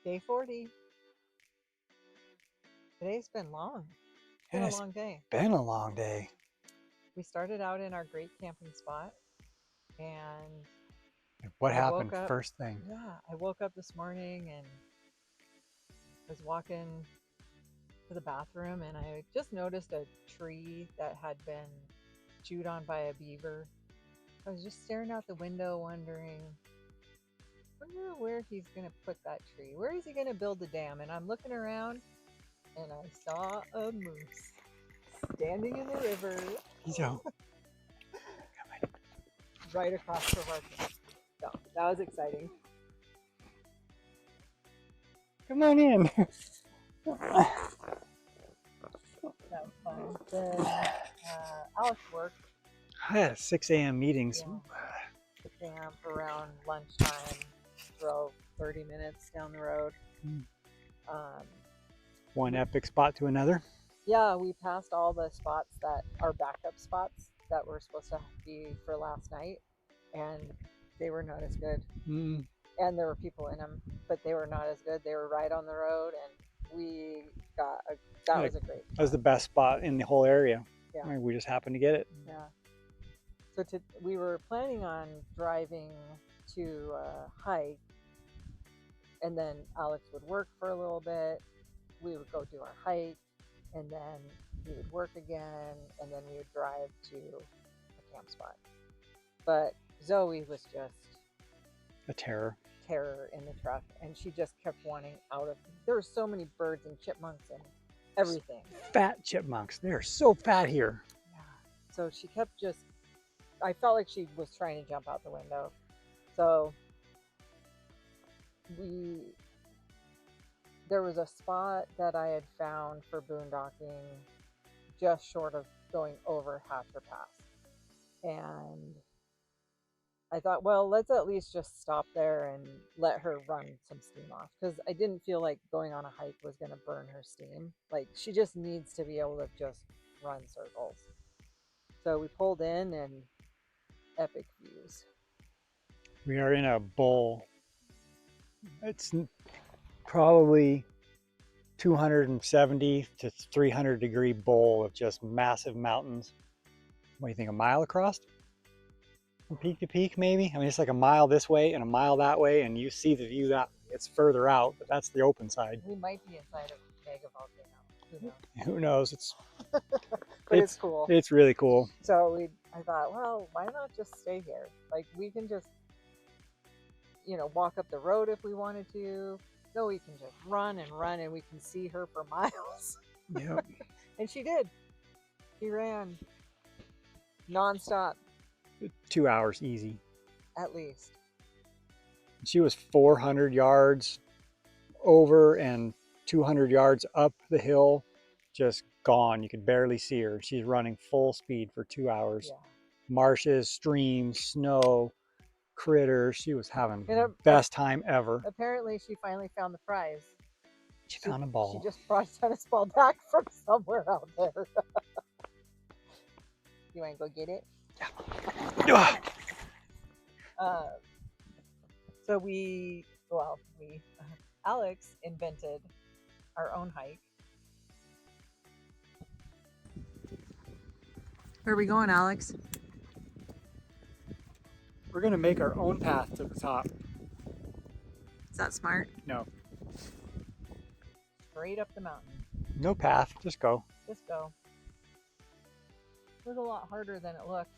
Day 40. Today's been long. It's been And a it's long day. been a long day. We started out in our great camping spot, and What I woke happened up. first thing? Yeah, I woke up this morning and was walking to the bathroom, and I just noticed a tree that had been chewed on by a beaver. I was just staring out the window, wondering, wonder where he's gonna put that tree. Where is he gonna build the dam? And I'm looking around, and I saw a moose standing in the river So, right across from our camp. So that was exciting. come on in. That was fun. Then Alex worked, I had a 6 a.m. meetings. the camp around lunchtime, drove 30 minutes down the road. Um, One epic spot to another. yeah, we passed all the spots that are backup spots that were supposed to be for last night, and they were not as good. Mm. And there were people in them, but they were not as good. They were right on the road, and we got that was a great. That was the best spot in the whole area. Yeah. I mean, we just happened to get it. Yeah. So we were planning on driving to hike, and then Alex would work for a little bit. We would go do our hike, and then we would work again, and then we would drive to a camp spot. But Zoe was just A terror. terror in the truck, and she just kept wanting out of. There were so many birds and chipmunks and everything. Fat chipmunks. They are so fat here. Yeah. So she kept just. I felt like she was trying to jump out the window. So there was a spot that I had found for boondocking just short of going over Hatcher Pass. And I thought, well, let's at least just stop there and let her run some steam off, because I didn't feel like going on a hike was going to burn her steam. Like, she just needs to be able to just run circles. So we pulled in, and epic views. We are in a bowl. It's probably 270 to 300 degree bowl of just massive mountains. What do you think, a mile across? From peak to peak, maybe? I mean, it's like a mile this way and a mile that way, and you see the view that it's further out, but that's the open side. We might be inside of a mega volcano. Who knows? Who knows? It's But it's cool. It's really cool. So I thought, well, why not just stay here? Like, we can just, walk up the road if we wanted to. So we can just run, and we can see her for miles. Yep. And she did. She ran nonstop, 2 hours easy. at least. She was 400 yards over and 200 yards up the hill, just gone. You could barely see her. She's running full speed for 2 hours. Yeah. Marshes, streams, snow, critters. She was having And the best time ever. apparently, she finally found the prize. She found a ball. She just brought a tennis ball back from somewhere out there. You want to go get it? Yeah. So Alex invented our own hike. Where are we going, Alex? We're going to make our own path to the top. Is that smart? No. Straight up the mountain. No path. Just go. Just go. It was a lot harder than it looked.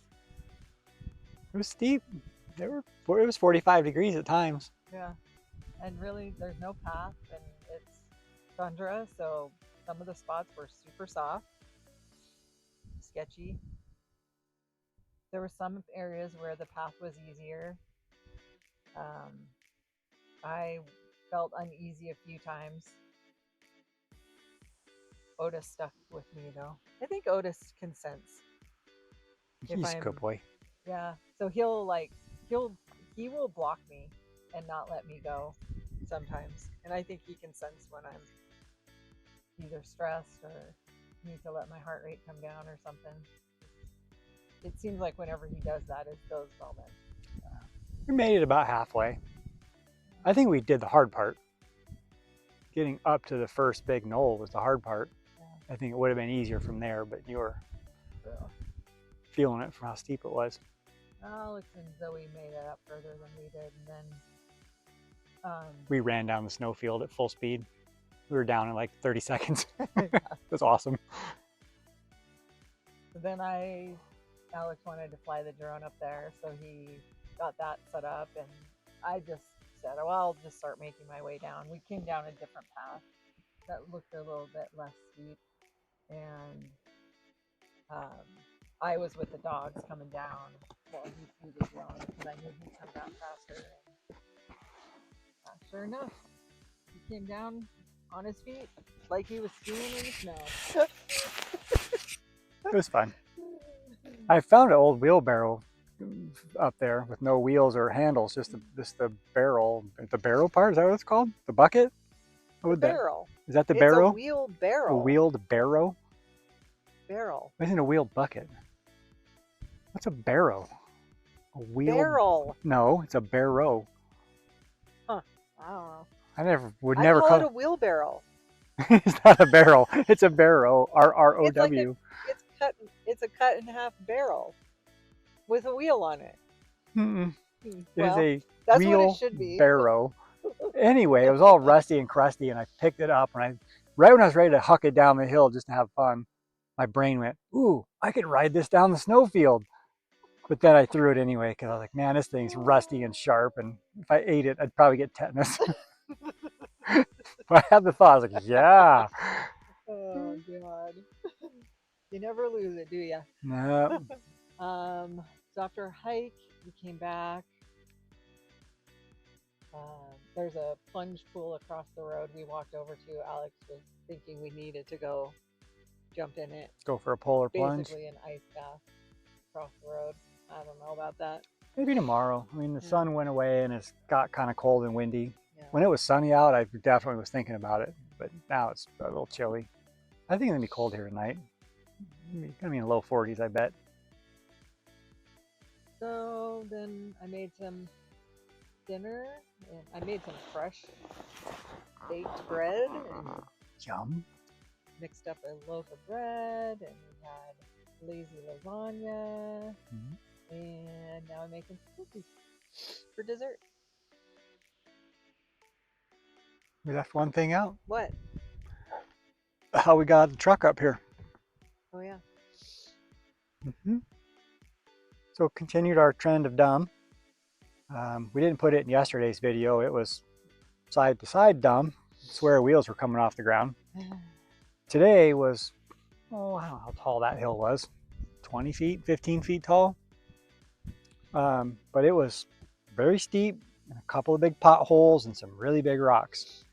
It was steep. It was 45 degrees at times. Yeah. And really, there's no path, and it's tundra, so some of the spots were super soft, sketchy. There were some areas where the path was easier. I felt uneasy a few times. Otis stuck with me, though. I think Otis can sense. He's a good boy. Yeah. So he will block me and not let me go sometimes. And I think he can sense when I'm either stressed or need to let my heart rate come down or something. It seems like whenever he does that, it's those moments. We made it about halfway. I think we did the hard part. getting up to the first big knoll was the hard part. Yeah. I think it would have been easier from there, but you were So feeling it from how steep it was. Alex and Zoe made it up further than we did, and then We ran down the snowfield at full speed. We were down in like 30 seconds. yeah. It was awesome. Then Alex wanted to fly the drone up there, so he got that set up, and I just said, "Well, I'll just start making my way down." We came down a different path that looked a little bit less steep, and um, I was with the dogs coming down while he flew the drone because I knew he'd come down faster. And sure enough, he came down on his feet like he was skiing in the snow. It was fun. I found an old wheelbarrow up there with no wheels or handles, just the barrel. The barrel part, is that what it's called? The bucket? What would that? Barrel. Is that the It's barrel? a wheel barrel. A wheeled barrow? Barrel. Why isn't a wheeled bucket? What's a barrow? A wheeled Barrel. No, it's a barrow. Huh. I don't know. I would I never call it a wheelbarrow. It's not a barrel. It's a barrow. RROW. It's like it's a cut in half barrel with a wheel on it. Mm-mm. Hmm. It Well, is a that's what it wheel should be. barrow. Anyway, it was all rusty and crusty, and I picked it up, and right when I was ready to huck it down the hill just to have fun, my brain went, "Ooh, I could ride this down the snowfield." But then I threw it anyway because I was like, "Man, this thing's rusty and sharp, and if I ate it, I'd probably get tetanus." But I had the thought, I was like, "Yeah." Oh God. You never lose it, do you? No. So after a hike, we came back. There's a plunge pool across the road we walked over to. Alex was thinking we needed to go jump in it. Go for a polar plunge. Basically an ice bath across the road. I don't know about that. Maybe tomorrow. I mean, the sun went away and it's got kind of cold and windy. Yeah. When it was sunny out, I definitely was thinking about it, but now it's a little chilly. I think it's gonna be cold here tonight. It's gonna be in the low 40s, I bet. So then I made some dinner, and I made some fresh baked bread and Yum. mixed up a loaf of bread, and we had lazy lasagna, and now I'm making some cookies for dessert. We left one thing out. What? How we got the truck up here. Oh yeah. So continued our trend of dumb. We didn't put it in yesterday's video. It was side to side dumb. I swear wheels were coming off the ground. Today was, oh, I don't know how tall that hill was. 20 feet, 15 feet tall. But it was very steep, and a couple of big potholes and some really big rocks.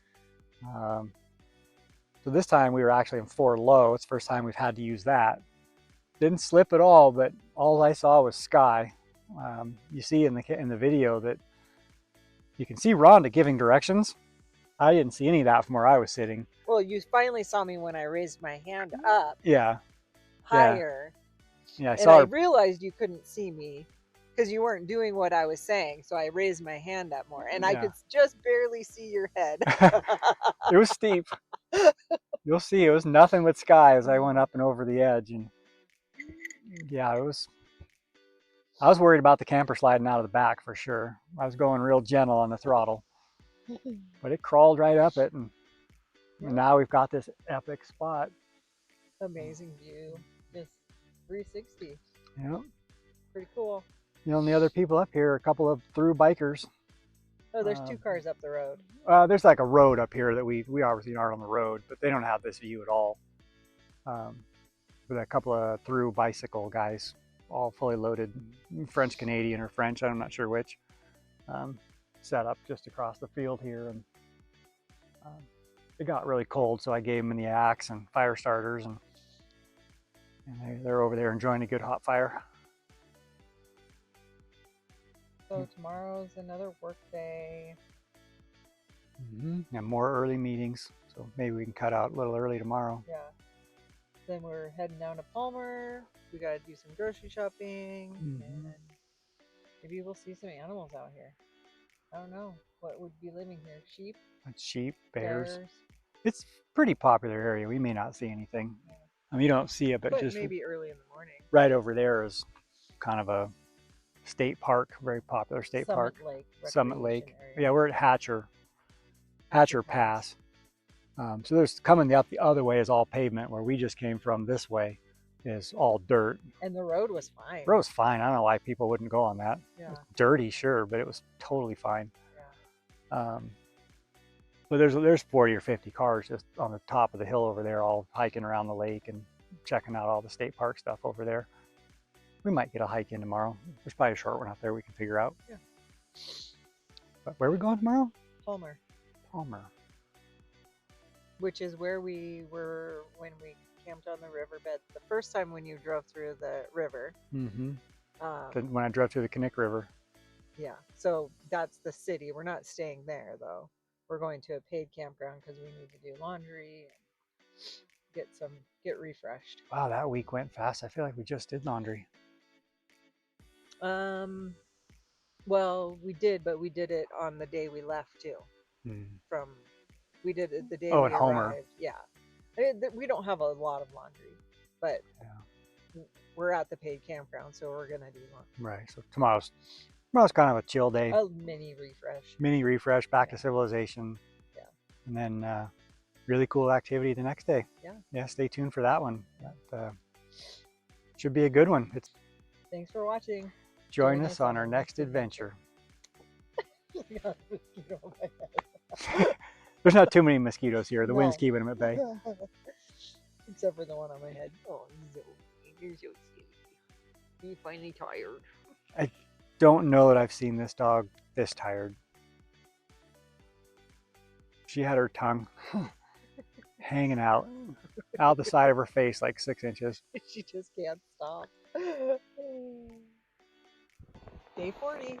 So this time we were actually in 4 low. It's the first time we've had to use that. Didn't slip at all, but all I saw was sky. You see in the video that you can see Rhonda giving directions. I didn't see any of that from where I was sitting. Well, you finally saw me when I raised my hand up. Yeah. Higher. Yeah, I and saw I her. realized you couldn't see me because you weren't doing what I was saying. So I raised my hand up more, and I could just barely see your head. It was steep. You'll see, it was nothing but sky as I went up and over the edge, and yeah, it was. I was worried about the camper sliding out of the back for sure. I was going real gentle on the throttle, but it crawled right up it, and now we've got this epic spot. Amazing view, just 360. Yeah. Pretty cool. The only other people up here are a couple of through bikers. Oh, there's 2 cars up the road. There's like a road up here that we obviously aren't on the road, but they don't have this view at all. With a couple of through bicycle guys, all fully loaded, French Canadian or French, I'm not sure which, set up just across the field here, and it got really cold, so I gave them the axe and fire starters, and they're over there enjoying a good hot fire. So tomorrow's another work day. And more early meetings, so maybe we can cut out a little early tomorrow. Yeah. Then we're heading down to Palmer. We got to do some grocery shopping, and maybe we'll see some animals out here. I don't know what would be living here. Sheep, Sheep, bears. bears, It's pretty popular area. We may not see anything. yeah. I mean, you don't see it, but But just maybe early in the morning. right over there is kind of a state park, very popular state Summit park. Lake Summit recreation Lake. area. Yeah, we're at Hatcher Hatcher Pass. Pass. So there's coming up the other way is all pavement. Where we just came from this way is all dirt. And the road was fine. Road's fine. I don't know why people wouldn't go on that. Yeah. It was dirty, sure, but it was totally fine. Yeah. But there's 40 or 50 cars just on the top of the hill over there, all hiking around the lake and checking out all the state park stuff over there. We might get a hike in tomorrow. There's probably a short one out there we can figure out. Yeah. But where are we going tomorrow? Palmer. Palmer. Which is where we were when we camped on the riverbed the first time when you drove through the river. Mm-hmm. Um, When I drove through the Kinnick River. yeah, so that's the city. We're not staying there though. We're going to a paid campground because we need to do laundry and get refreshed. Wow, that week went fast. I feel like we just did laundry. Well, we did, but we did it on the day we left too. We did it the day Oh, we at Homer. arrived. Yeah, we don't have a lot of laundry, but we're at the paid campground, so we're gonna do laundry. Right. So tomorrow's kind of a chill day. A mini refresh. Mini refresh, back to civilization. Yeah. And then really cool activity the next day. Yeah. Yeah. Stay tuned for that one. That should be a good one. Thanks for watching. Join us on our next adventure. There's not too many mosquitoes here. The wind's keeping them at bay. Except for the one on my head. Oh, Zoey, you're so silly. You finally tired. I don't know that I've seen this dog this tired. She had her tongue hanging out the side of her face like 6 inches. She just can't stop. Day 40.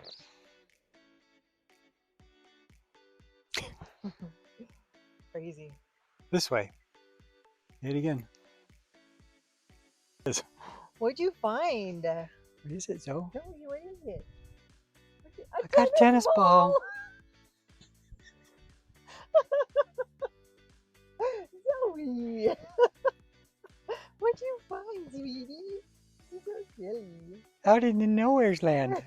Crazy. This way. Hit again. What'd you find? What is it, Zoe? Zoey, what is it? I got a tennis ball. Zoey! What'd you find, sweetie? You're so silly. Out in the nowhere's land.